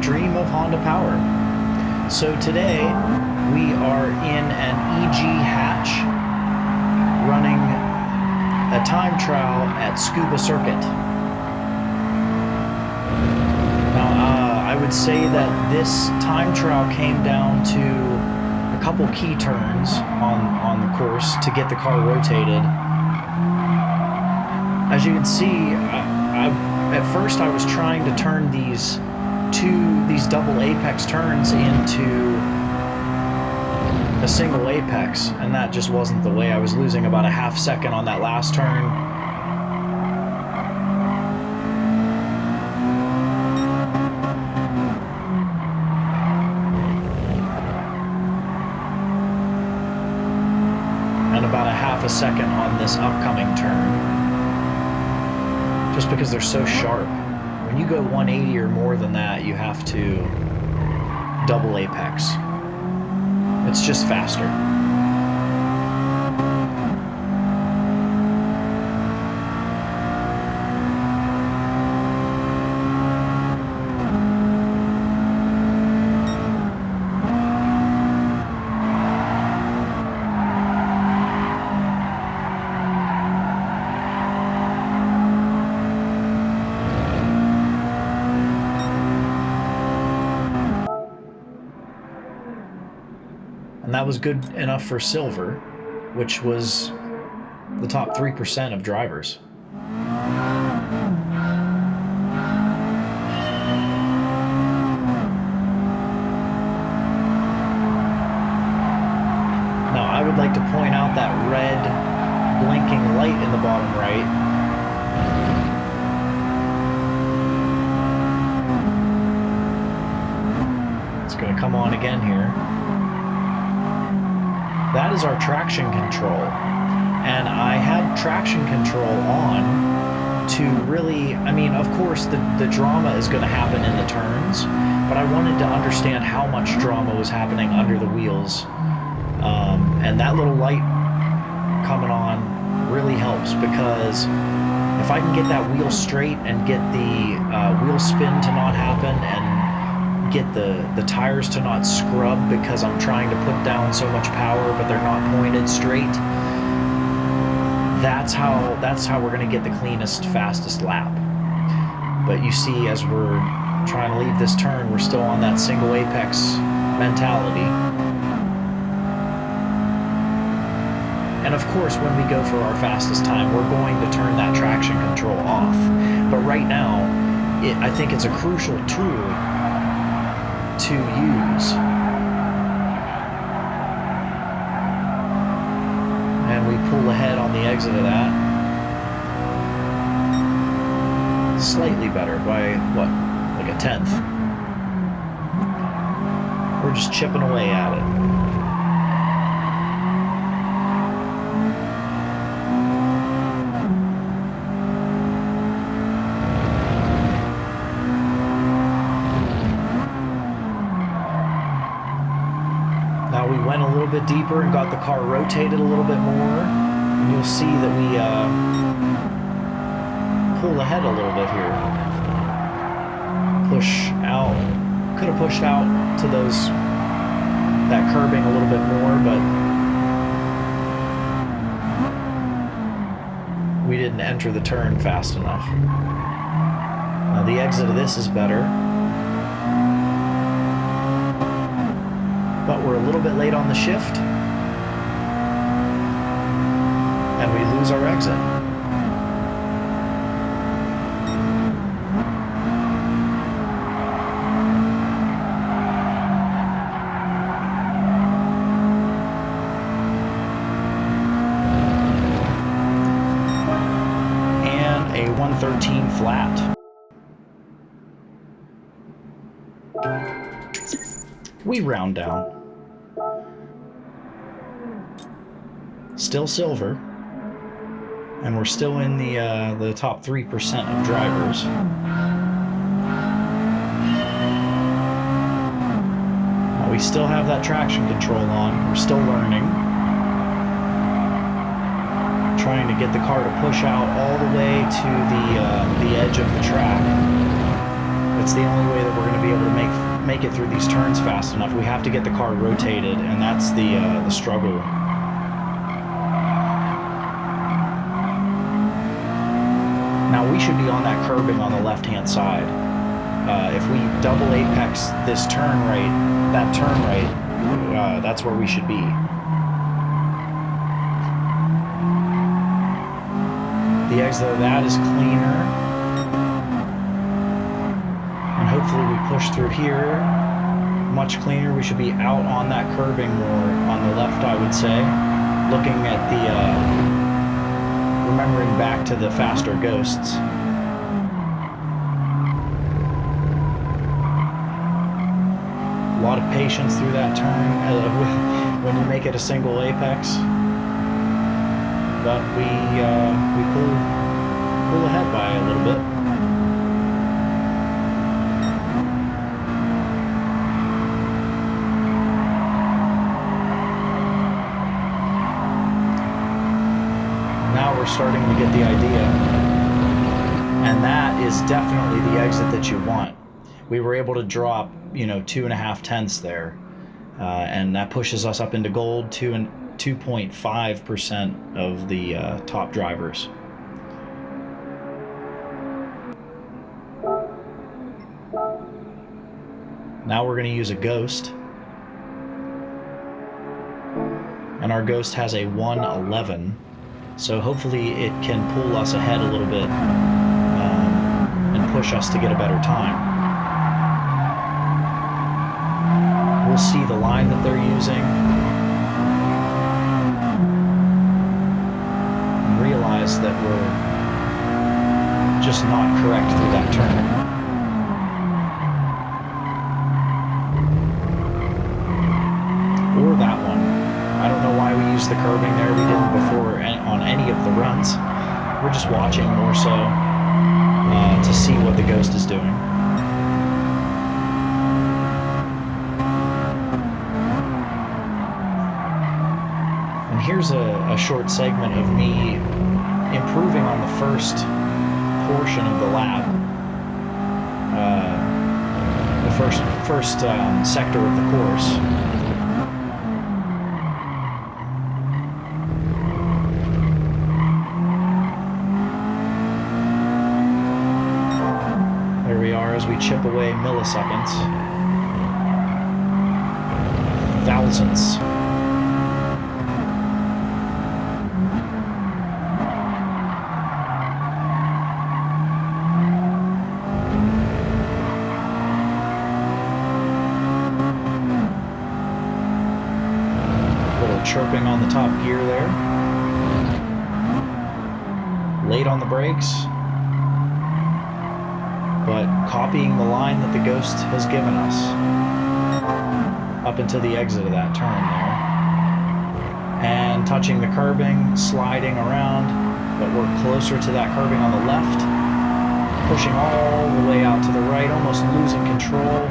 dream of Honda power. So today we are in an EG hatch running a time trial at Tsukuba Circuit. Now I would say that this time trial came down to a couple key turns on the course to get the car rotated. As you can see, at first I was trying to turn these double apex turns into a single apex, and that just wasn't the way. I was losing about a half second on that last turn. And about a half a second on this upcoming turn. Just because they're so sharp. When you go 180 or more than that, you have to double apex. It's just faster. And that was good enough for silver, which was the top 3% of drivers. Now, I would like to point out that red blinking light in the bottom right. It's going to come on again here. That is our traction control, and I had traction control on to really, I mean, of course the drama is going to happen in the turns, but I wanted to understand how much drama was happening under the wheels, and that little light coming on really helps, because if I can get that wheel straight and get the wheel spin to not happen and get the tires to not scrub because I'm trying to put down so much power but they're not pointed straight, that's how we're going to get the cleanest, fastest lap. But you see, as we're trying to leave this turn, we're still on that single apex mentality. And of course, when we go for our fastest time, we're going to turn that traction control off. But right now, I think it's a crucial tool to use. And we pull ahead on the exit of that. Slightly better by, what, like a 1/10. We're just chipping away at it. Now we went a little bit deeper and got the car rotated a little bit more, and you'll see that we pulled ahead a little bit here. Push out. Could have pushed out to that curbing a little bit more, but we didn't enter the turn fast enough. Now the exit of this is better. But we're a little bit late on the shift, and we lose our exit. And a 113 flat. We round down. Still silver, and we're still in the top 3% of drivers. We still have that traction control on. We're still learning. Trying to get the car to push out all the way to the edge of the track. It's the only way that we're going to be able to make it through these turns fast enough. We have to get the car rotated, and that's the struggle. Now we should be on that curbing on the left-hand side. If we double apex this turn right, that's where we should be. The exit of that is cleaner. And hopefully we push through here. Much cleaner. We should be out on that curbing more on the left, I would say. Looking at remembering back to the faster ghosts. A lot of patience through that turn when you make it a single apex. But we pull ahead by a little bit. Now we're starting to get the idea, and that is definitely the exit that you want. We were able to drop, 2.5 tenths there, and that pushes us up into gold, 2.5% of the top drivers. Now we're going to use a ghost, and our ghost has a 111, so hopefully it can pull us ahead a little bit and push us to get a better time. We'll see the line that they're using and realize that we're just not correct through that turn. Or that one. I don't know why we used the curbing there. We didn't before on any of the runs. We're just watching more so to see what the ghost is doing. Here's a short segment of me improving on the first portion of the lap, the first sector of the course. There we are as we chip away milliseconds, thousandths. Chirping on the top gear there. Late on the brakes, but copying the line that the ghost has given us up until the exit of that turn there. And touching the curbing, sliding around, but we're closer to that curbing on the left, pushing all the way out to the right, almost losing control,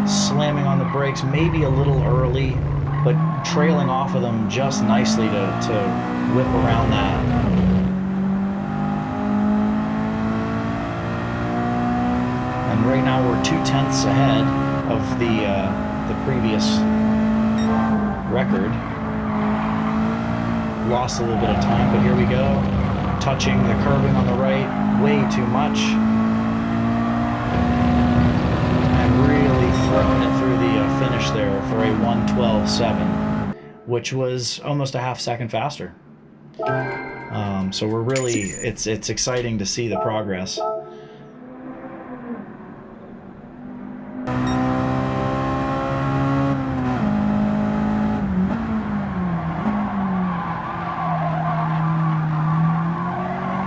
slamming on the brakes, maybe a little early, but trailing off of them just nicely to whip around that. And right now we're 2 tenths ahead of the previous record. Lost a little bit of time, but here we go. Touching the curbing on the right way too much. Really throwing it through the finish there for a 1:12.7, which was almost a half second faster. So we're really, it's exciting to see the progress.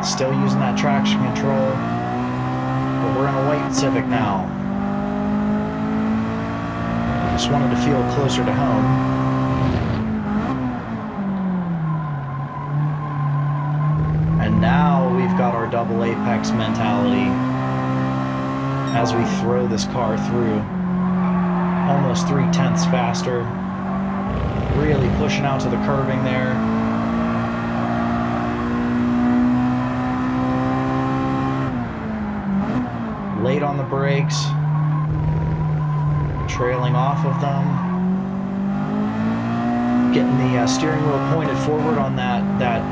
Still using that traction control, but we're in a white Civic now. Just wanted to feel closer to home. And now we've got our double apex mentality as we throw this car through. Almost 3 tenths faster. Really pushing out to the curbing there. late on the brakes, trailing off of them. Getting the steering wheel pointed forward on that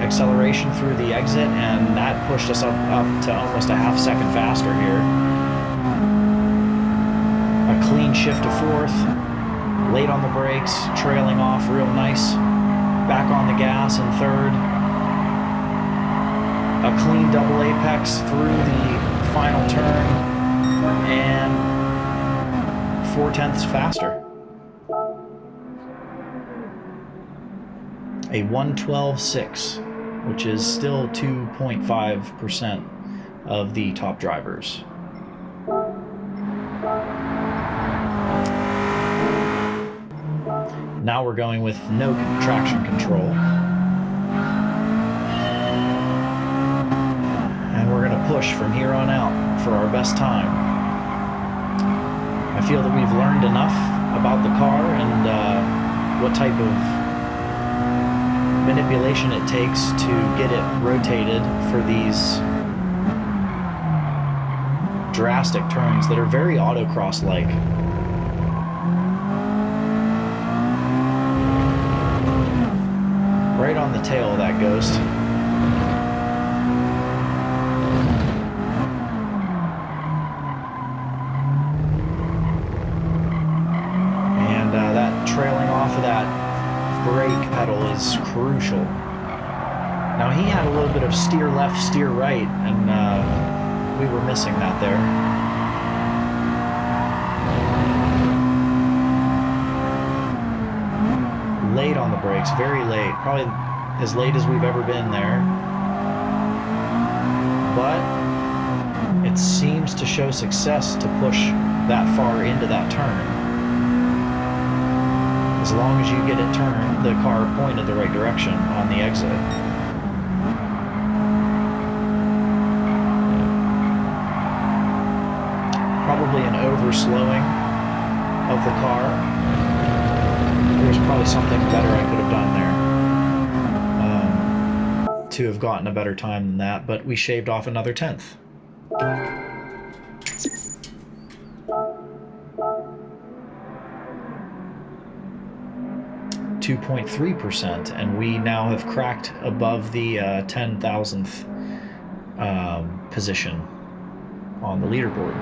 acceleration through the exit, and that pushed us up to almost a half second faster here. A clean shift to fourth, late on the brakes, trailing off real nice. Back on the gas in third. A clean double apex through the final turn, and 0.4 faster. A 112.6, which is still 2.5% of the top drivers. Now we're going with no traction control. And we're going to push from here on out for our best time. I feel that we've learned enough about the car and what type of manipulation it takes to get it rotated for these drastic turns that are very autocross-like. Right on the tail of that Ghost. And that trailing off of that brake pedal is crucial. Now he had a little bit of steer left, steer right, and we were missing that there. Late on the brakes, very late, probably as late as we've ever been there. But it seems to show success to push that far into that turn. As long as you get it turned, the car pointed the right direction on the exit. Probably an overslowing of the car. There's probably something better I could have done there to have gotten a better time than that, but we shaved off another 1/10. 2.3%, and we now have cracked above the 10,000th position on the leaderboard.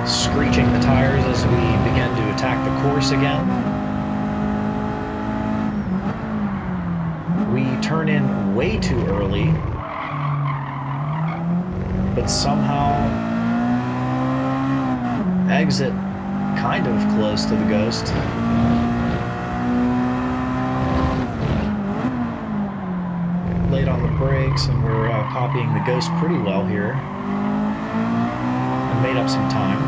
Screeching the tires as we begin to attack the course again. We turn in way too early, but somehow exit kind of close to the Ghost. Late on the brakes, and we're copying the Ghost pretty well here. Made up some time.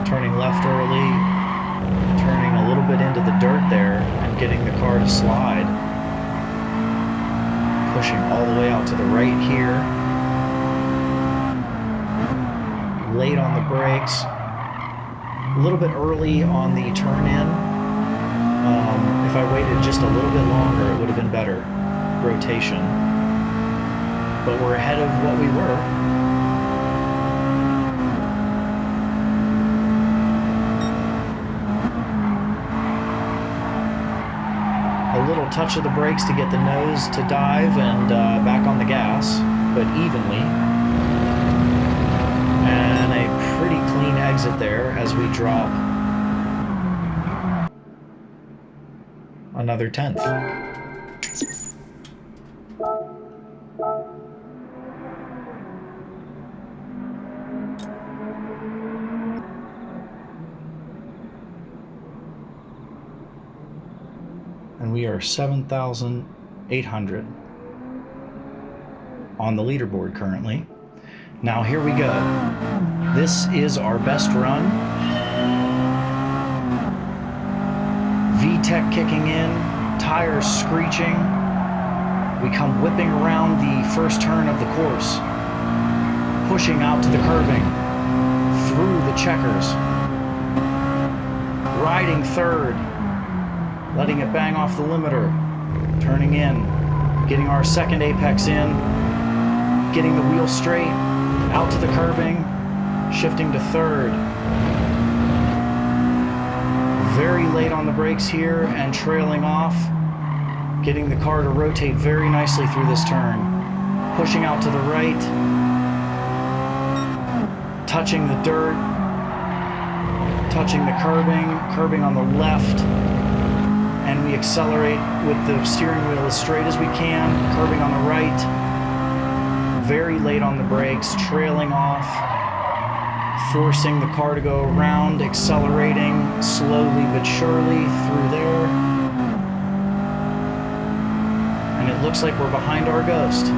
Turning left early, turning a little bit into the dirt there, and getting the car to slide. Pushing all the way out to the right here. Late on the brakes. A little bit early on the turn in. If I waited just a little bit longer, it would have been better rotation. But we're ahead of what we were. A little touch of the brakes to get the nose to dive and back on the gas, but evenly. And a pretty clean exit there as we drop another 1/10. And we are 7,800 on the leaderboard currently. Now here we go. This is our best run. VTEC kicking in, tires screeching, We come whipping around the first turn of the course, pushing out to the curbing, through the checkers, riding third, letting it bang off the limiter, turning in, getting our second apex in, getting the wheel straight, out to the curbing, shifting to third. Very late on the brakes here and trailing off, getting the car to rotate very nicely through this turn, pushing out to the right, touching the dirt, touching the curbing on the left, and we accelerate with the steering wheel as straight as we can, curbing on the right, very late on the brakes, trailing off, forcing the car to go around, accelerating slowly but surely through there. And it looks like we're behind our Ghost.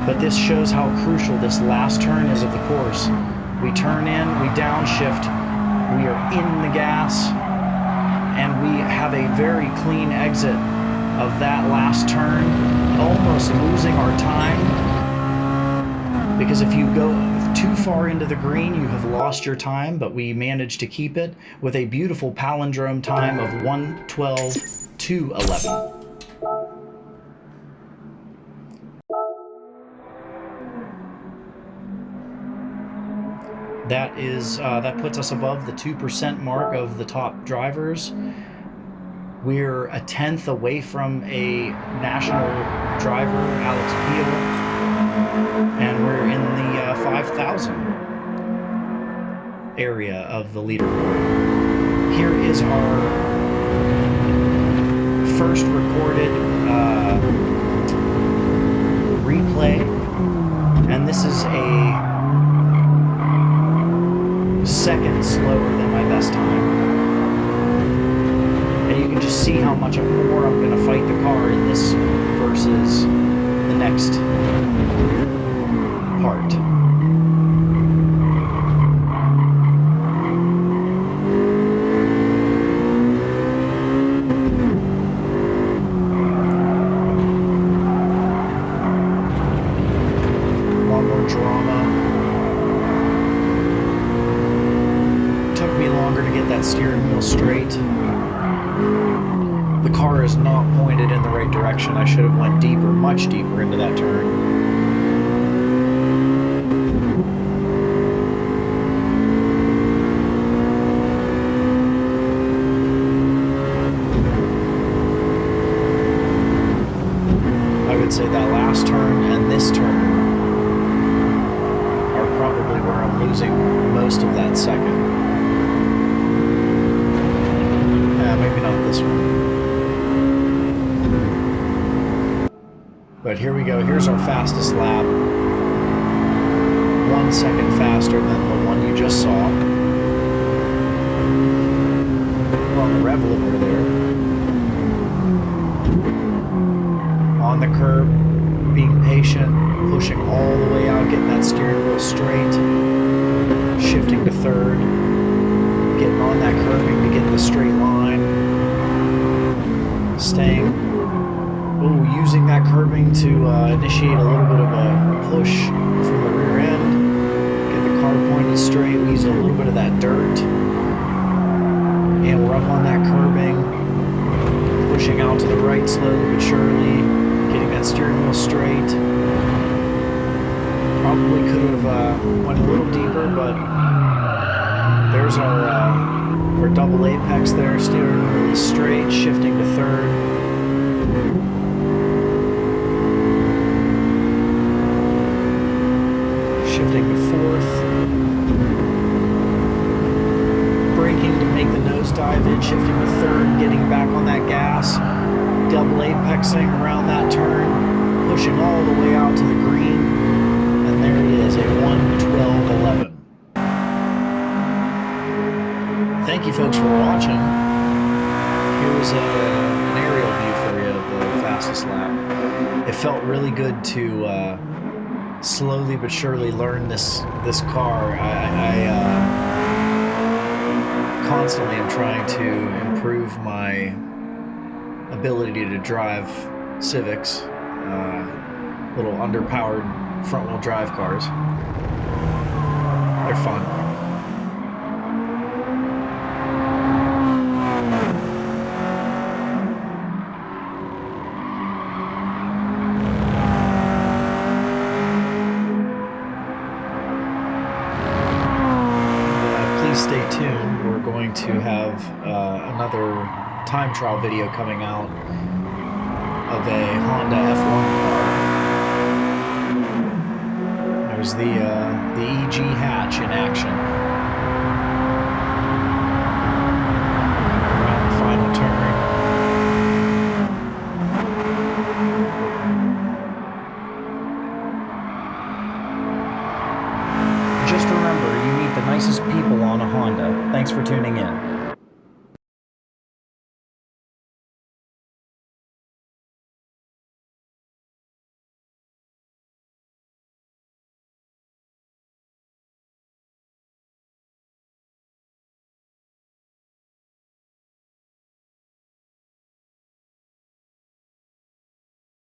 But this shows how crucial this last turn is of the course. We turn in, we downshift, we are in the gas, and we have a very clean exit of that last turn, almost losing our time. Because if you go too far into the green, you have lost your time, but we managed to keep it with a beautiful palindrome time of 1:12.211. That is that puts us above the 2% mark of the top drivers. We're a 10th away from a national driver, Alex Peel, and we're in the 5,000 area of the leaderboard. Here is our first recorded replay, and this is a second slower than my best time. And you can just see how much more I'm going to fight the car in this versus the next part. A lot more drama. Took me longer to get that steering wheel straight. The car is not pointed in the right direction. I should have went deeper, much deeper into that turn. I would say that last turn and this turn are probably where I'm losing most of that second. Maybe not this one. But here we go. Here's our fastest lap. 1 second faster than the one you just saw. We're on the rev limiter there. On the curb, being patient, pushing all the way out, getting that steering wheel straight, shifting to third, getting on that curbing to get the straight line, staying, using that curbing to initiate a little bit of a push from the rear end, get the car pointed straight. We used a little bit of that dirt, and we're up on that curbing, pushing out to the right slowly but surely, getting that steering wheel straight. Probably could have went a little deeper, but there's our double apex there. Steering wheel is straight, shifting to third. Shifting to fourth. Braking to make the nosedive in, shifting to third, getting back on that gas. Double apexing around that turn, pushing all the way out to the green. And there it is, a 1:12.11. Thank you folks for watching. Here's an aerial view for you of the fastest lap. It felt really good to slowly but surely learn this car. I constantly am trying to improve my ability to drive Civics, little underpowered front-wheel drive cars. They're fun. Please stay tuned. We're going to have another time trial video coming out of a Honda F1 car. There's the EG hatch in action. Around the final turn. Just remember, you meet the nicest people on a Honda. Thanks for tuning in.